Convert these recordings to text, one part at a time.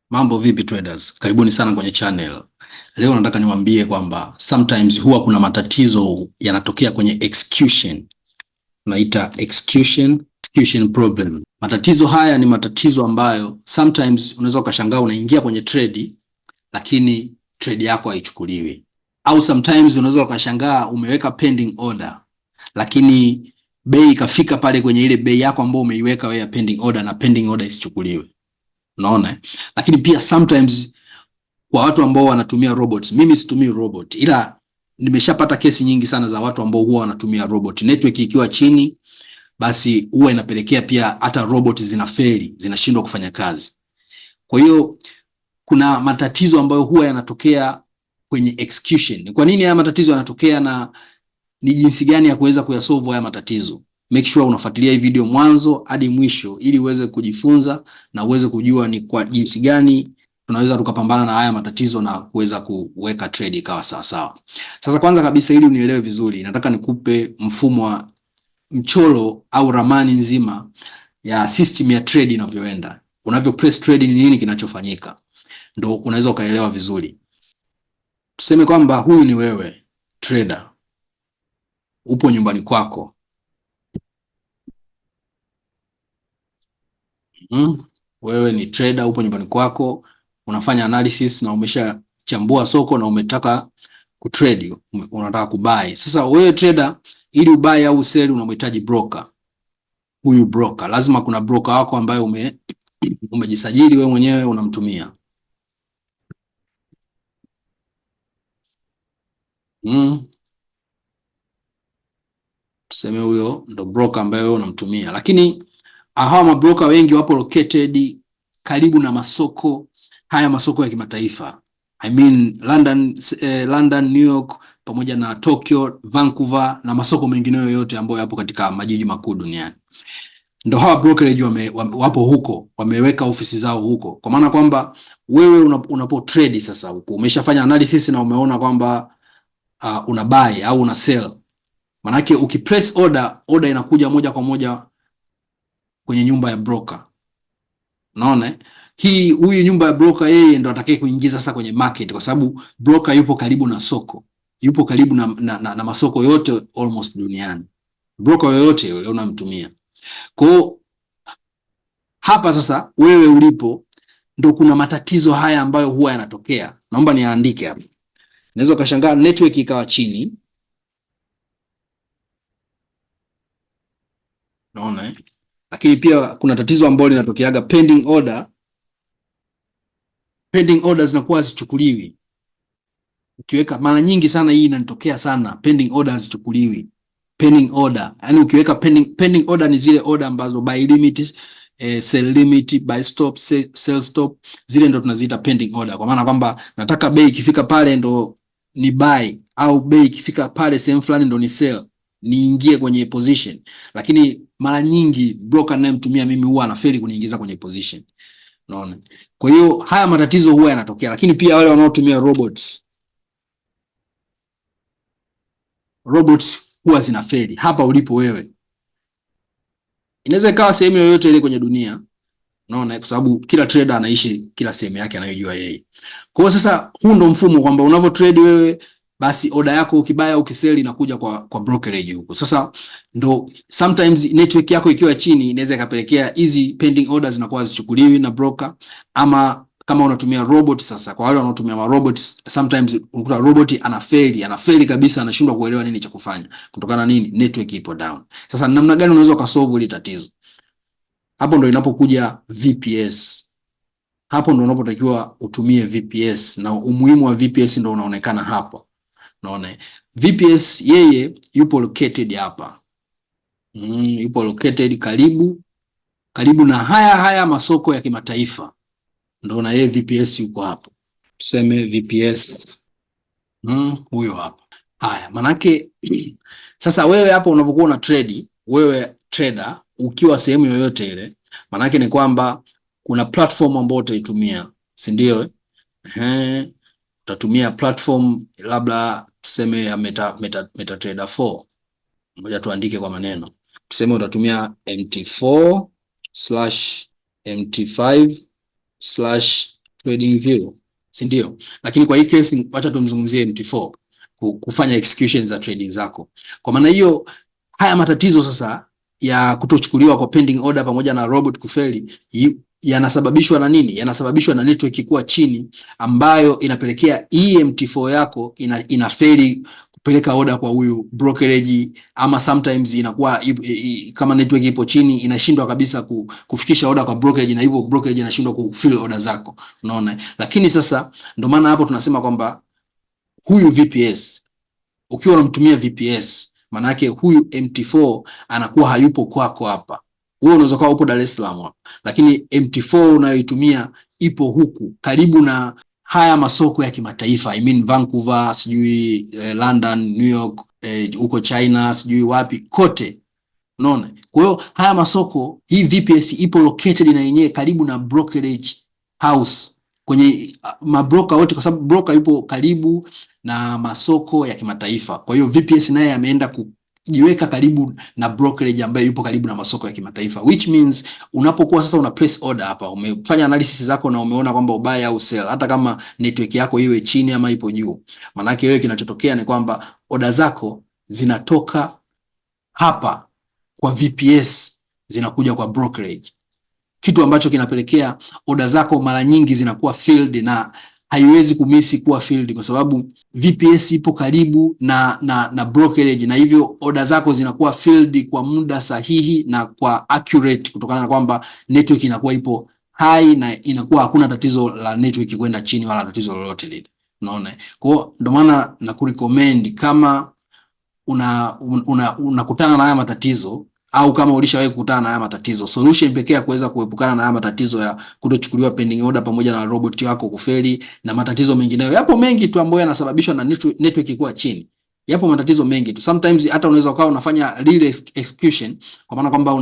Mambo vipi traders? Karibuni sana kwenye channel. Leo nataka niwaambie kwamba sometimes huwa kuna matatizo yanatokea kwenye execution. Tunaita execution problem. Matatizo haya ni matatizo ambayo sometimes unaweza ukashangaa unaingia kwenye trade lakini trade yako haichukuliwi. Au sometimes unaweza ukashangaa umeweka pending order lakini bei ikafika pale kwenye ile bei yako ambayo umeiweka wewe pending order na pending order isichukuliwe. Unaona? Lakini pia sometimes kwa watu ambao wanatumia robots, mimi situmii robot, ila nimeshapata kesi nyingi sana za watu ambao huwa wanatumia robot. Network ikiwa chini, basi huwa inapelekea pia hata robot zinafeli, zinashindwa kufanya kazi. Kwa hiyo kuna matatizo ambayo huwa yanatokea kwenye execution. Kwa nini haya matatizo yanatokea na ni jinsi gani ya kuweza kuyasolve haya matatizo? Make sure unafuatilia hii video mwanzo hadi mwisho ili uweze kujifunza na uweze kujua ni kwa jinsi gani tunaweza tukapambana na haya matatizo na kuweza kuweka trade ikawa sawa sawa. Sasa kwanza kabisa, ili unielewe vizuri, nataka nikupe mfumo wa mchoro au ramani nzima ya system ya trade inavyoenda. Unavyo press trade ni nini kinachofanyika, ndio unaweza ukaelewa vizuri. Tuseme kwamba huyu ni wewe trader, upo nyumbani kwako. Wewe ni trader, upo nyumbani kwako, unafanya analysis na umeshachambua soko na umetaka kutrade, unataka kubuy. Sasa wewe trader, ili ubuy au sell unamhitaji broker. Huyu broker, lazima kuna broker wako ambaye umejisajili wewe mwenyewe unamtumia. Tuseme huyo ndo broker ambaye wewe unamtumia, lakini hawa mabroker wengi wapo located karibu na masoko haya, masoko ya kimataifa. I mean London, New York pamoja na Tokyo, Vancouver na masoko mengineyo yote ambayo yapo katika majiji makuu duniani. Ndio hawa brokerage wapo huko, wameweka ofisi zao huko. Kwa maana kwamba wewe unapo trade sasa huko, umeshafanya analysis na umeona kwamba una buy au una sell. Manake ukipress order inakuja moja kwa moja kwenye nyumba ya broker. Unaona? Huyu nyumba ya broker yeye ndo atakaye kuingiza sasa kwenye market, kwa sababu broker yupo karibu na soko. Yupo karibu na masoko yote almost duniani. Broker yoyote yule unamtumia. Kwa hapa sasa wewe ulipo ndo kuna matatizo haya ambayo huwa yanatokea. Naomba niandike hapa. Naweza kashangaa network ikawa chini. Unaona? Lakini pia kuna tatizo ambalo linatokeaga pending order. Pending orders zinakuwa zichukuliwi. Ukiweka mara nyingi sana, hii inatokea sana, pending orders zichukuliwi. Pending order, yani ukiweka pending order ni zile order ambazo buy limit, sell limit, buy stop, sell stop, zile ndo tunaziita pending order. Kwa maana kwamba nataka bei ikifika pale ndo ni buy, au bei ikifika pale sehemu fulani ndo ni sell, niingie kwenye position. Lakini mara nyingi broker ninayemtumia mimi huwa anafeli kuniingiza kwenye position. Unaona? Kwa hiyo haya matatizo huwa yanatokea. Lakini pia wale wanaotumia robots huwa zinafeli. Hapa ulipo wewe, inaweza ikawa sehemu yoyote ile kwenye dunia. Unaona? Kwa sababu kila trader anaishi kila sehemu yake anayojua yeye. Kwa hiyo sasa huu ndo mfumo kwamba unavyo trade wewe, basi order yako ukibaya ukisell inakuja kwa brokerage huko. Sasa ndo sometimes network yako ikiwa chini inaweza ikapelekea hizi pending orders zinakuwa zichukuliwi na broker, ama kama unatumia robot. Sasa kwa wale wanaotumia robots, sometimes unakuta robot anafeli kabisa, anashindwa kuelewa nini cha kufanya kutokana na nini, network ipo down. Sasa namna gani unaweza kusolve hili tatizo? Hapo ndo inapokuja VPS. Hapo ndo unapotakiwa utumie VPS, na umuhimu wa VPS ndo unaonekana hapo. Unaona? VPS yeye yupo located hapa. Yupo located karibu na haya masoko ya kimataifa. Ndio na yeye VPS yuko hapo. Tuseme VPS huyo hapa. Haya, manake sasa wewe hapo unapokuwa una trade, wewe trader ukiwa sehemu yoyote ile, manake ni kwamba kuna platform ambayo utaitumia, si ndio? Utatumia platform labda tuseme ya MetaTrader 4. Ngoja tuandike kwa maneno. Tuseme utatumia MT4/MT5/ trading view, si ndio? Lakini kwa hii case acha tumzungumzie MT4 kufanya execution za trading zako. Kwa maana hiyo haya matatizo sasa ya kutochukuliwa kwa pending order pamoja na robot kufeli yanasababishwa na nini? Yanasababishwa na network kuwa chini, ambayo inapelekea MT4 yako inafeli kupeleka order kwa huyu brokerage, ama sometimes inakuwa kama network ipo chini inashindwa kabisa kufikisha order kwa brokerage, na hivyo brokerage inashindwa kufill order zako, unaona. Lakini sasa ndio maana hapo tunasema kwamba huyu VPS, ukiwa unamtumia VPS, maana yake huyu MT4 anakuwa hayupo kwako hapa. Wewe unaweza kuwa upo Dar es Salaam hapa, lakini MT4 unayoitumia ipo huku karibu na haya masoko ya kimataifa, I mean Vancouver, sijui London, New York, huko China, sijui wapi kote, unaona. Kwa hiyo haya masoko, hii VPS ipo located na yenyewe karibu na brokerage house, kwenye mabroker wote, kwa sababu broker yupo karibu na masoko ya kimataifa. Kwa hiyo VPS naye ameenda kujiweka karibu na brokerage ambayo yupo karibu na masoko ya kimataifa, which means unapokuwa sasa una place order hapa, umefanya analysis zako na umeona kwamba ubuy au sell, hata kama network yako iwe chini ama ipo juu, maana yake wewe kinachotokea ni kwamba order zako zinatoka hapa kwa VPS zinakuja kwa brokerage, kitu ambacho kinapelekea order zako mara nyingi zinakuwa filled, na haiwezi kumisi kuwa filled kwa sababu VPS ipo karibu na brokerage, na hivyo order zako zinakuwa filled kwa muda sahihi na kwa accurate, kutokana na kwamba network inakuwa ipo high na inakuwa hakuna tatizo la network kwenda chini wala tatizo lolote lile, unaona. Kwa hiyo ndio maana na kurecommend, kama unakutana na haya matatizo, au kama ulishawahi kukutana na haya matatizo, solution pekee ya kuweza kuepukana na haya matatizo ya kutochukuliwa pending order pamoja na robot wako kufeli na matatizo mengineyo, yapo mengi tu ambayo yanasababishwa na network kuwa chini. Yapo matatizo mengi tu. Sometimes hata unaweza ukawa unafanya real execution, kwa maana kwamba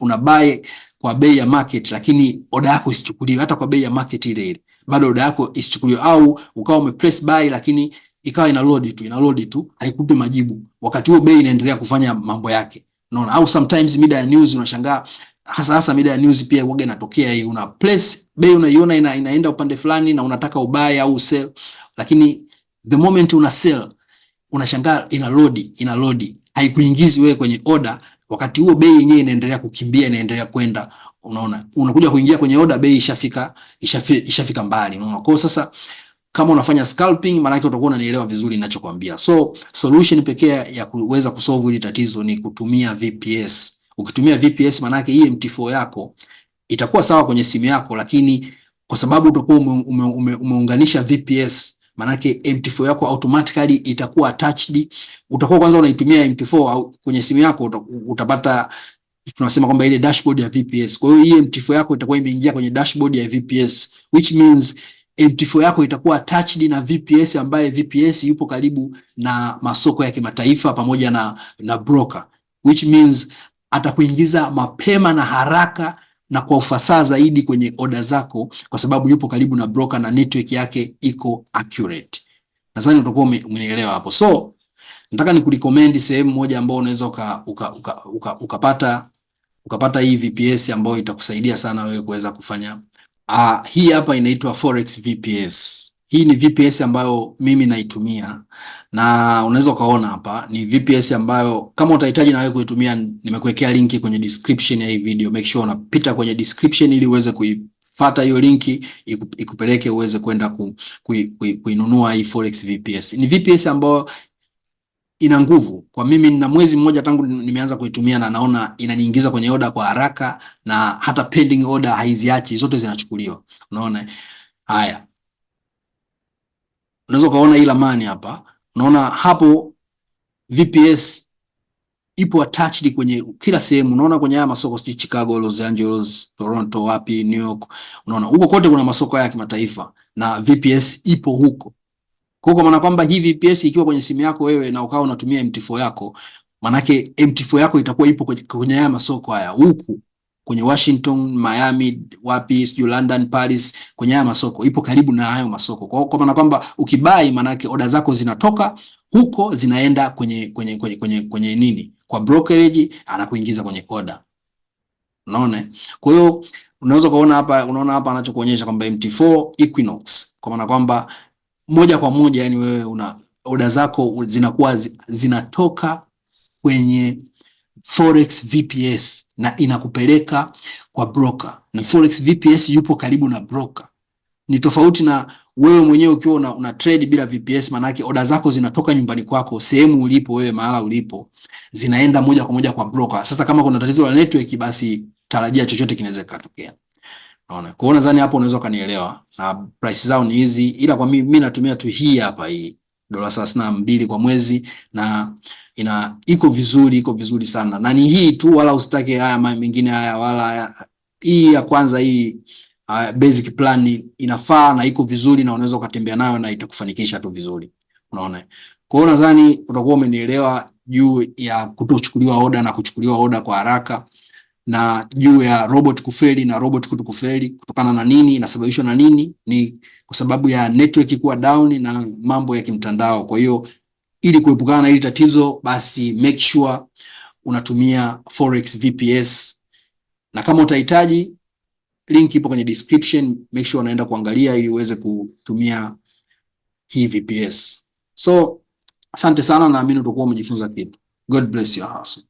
una buy kwa bei ya market, lakini order yako isichukuliwe hata kwa bei ya market ile ile, bado order yako isichukuliwe. Au ukawa umepress buy lakini ikawa ina load tu haikupi majibu, wakati huo bei inaendelea kufanya mambo yake, unaona. Au sometimes mida ya news unashangaa, hasa mida ya news pia huaga inatokea hii, una place bei unaiona inaenda upande fulani na unataka ubuy au sell, lakini the moment una sell unashangaa ina load haikuingizi wewe kwenye order, wakati huo bei yenyewe inaendelea kukimbia, inaendelea kwenda, unaona. Unakuja kuingia kwenye order, bei ishafika mbali, unaona. Kwa sasa kama unafanya scalping, maana yake utakuwa unanielewa vizuri ninachokuambia. So solution pekee ya kuweza kusolve hili tatizo ni kutumia VPS. Ukitumia VPS, maana yake hii MT4 yako itakuwa sawa kwenye simu yako, lakini kwa sababu utakuwa umeunganisha VPS, maana yake MT4 yako automatically itakuwa attached. Utakuwa kwanza unaitumia MT4 au kwenye simu yako, utapata tunasema kwamba ile dashboard ya VPS. Kwa hiyo hii MT4 yako itakuwa imeingia kwenye dashboard ya VPS, which means MT4 yako itakuwa attached na VPS, ambaye VPS yupo karibu na masoko ya kimataifa pamoja na broker, which means atakuingiza mapema na haraka na kwa ufasaha zaidi kwenye order zako, kwa sababu yupo karibu na broker na network yake iko accurate. Nadhani utakuwa umenielewa hapo. So nataka nikurecommend sehemu moja ambayo unaweza ukapata hii VPS ambayo itakusaidia sana wewe kuweza kufanya. Hii hapa inaitwa ForexVPS. Hii ni VPS ambayo mimi naitumia, na unaweza ukaona hapa ni VPS ambayo kama utahitaji na wewe kuitumia, nimekuwekea linki kwenye description ya hii video. Make sure unapita kwenye description ili uweze kuifuata hiyo linki ikupeleke uweze kwenda kuinunua hii ForexVPS. Ni VPS ambayo ina nguvu. Kwa mimi nina mwezi mmoja tangu nimeanza kuitumia, na naona inaniingiza kwenye order kwa haraka, na hata pending order haiziachi, zote zinachukuliwa, unaona. Haya, unaweza kaona hii lamani hapa, unaona hapo VPS ipo attached kwenye kila sehemu, unaona kwenye haya masoko, sijui Chicago, Los Angeles, Toronto, wapi, New York, unaona huko kote kuna masoko ya kimataifa na VPS ipo huko. Kwa maana kwamba hii VPS ikiwa kwenye simu yako wewe na ukawa unatumia MT4 yako, manake MT4 yako itakuwa ipo kwenye haya masoko haya huku kwenye Washington, Miami, wapi, sijui London, Paris, kwenye haya masoko ipo karibu na hayo masoko. Kwa maana kwamba ukibai, manake order zako zinatoka huko zinaenda kwenye nini? Kwa brokerage, anakuingiza kwenye order. Unaona? Kwa hiyo unaweza kuona hapa, unaona hapa anachokuonyesha kwamba MT4 Equinox, kwa maana kwamba moja kwa moja, yani wewe una order zako zinakuwa zinatoka kwenye ForexVPS na inakupeleka kwa broker, na ForexVPS yupo karibu na broker. Ni tofauti na wewe mwenyewe ukiwa una trade bila VPS, manake order zako zinatoka nyumbani kwako, sehemu ulipo wewe, mahala ulipo, zinaenda moja kwa moja kwa broker. Sasa kama kuna tatizo la network, basi tarajia chochote kinaweza kutokea. Unaona? Kwa hiyo nadhani hapo unaweza kanielewa, na price zao ni hizi, ila kwa mimi natumia tu hii hapa, hii $32 kwa mwezi, na iko vizuri sana, na ni hii tu, wala usitake haya mengine haya, wala hii ya kwanza hii basic plan inafaa na iko vizuri, na unaweza ukatembea nayo na itakufanikisha tu vizuri. Unaona? Kwa hiyo nadhani utakuwa umenielewa juu ya kutochukuliwa order na kuchukuliwa order kwa haraka, na juu ya robot kufeli na robot kutokufeli kutokana na nini, inasababishwa na nini. Ni kwa sababu ya network kuwa down na mambo ya kimtandao. Kwa hiyo ili kuepukana na hili tatizo, basi make sure unatumia ForexVPS, na kama utahitaji, link ipo kwenye description, make sure unaenda kuangalia ili uweze kutumia hii VPS. So asante sana, naamini utakuwa umejifunza kitu. God bless your hustle.